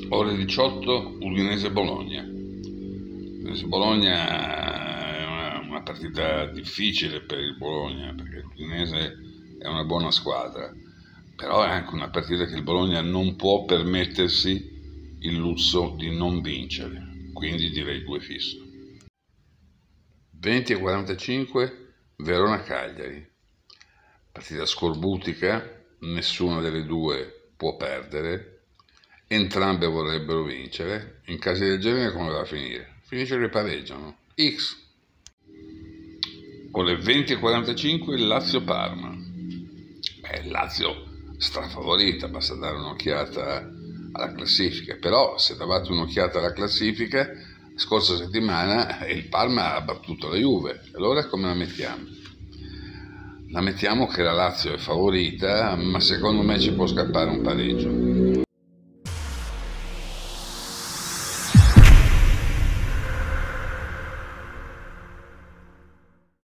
Ore 18, Udinese-Bologna. Udinese-Bologna è una partita difficile per il Bologna, perché l'Udinese è una buona squadra, però è anche una partita che il Bologna non può permettersi il lusso di non vincere, quindi direi 2 fisso. 20:45, Verona-Cagliari. Partita scorbutica, nessuna delle due può perdere. Entrambe vorrebbero vincere. In casi del genere come va a finire? Finisce che pareggiano. X. Ore 20:45, Lazio-Parma. Il Lazio strafavorita, basta dare un'occhiata alla classifica. Però se davate un'occhiata alla classifica, scorsa settimana il Parma ha battuto la Juve. Allora come la mettiamo? La mettiamo che la Lazio è favorita, ma secondo me ci può scappare un pareggio.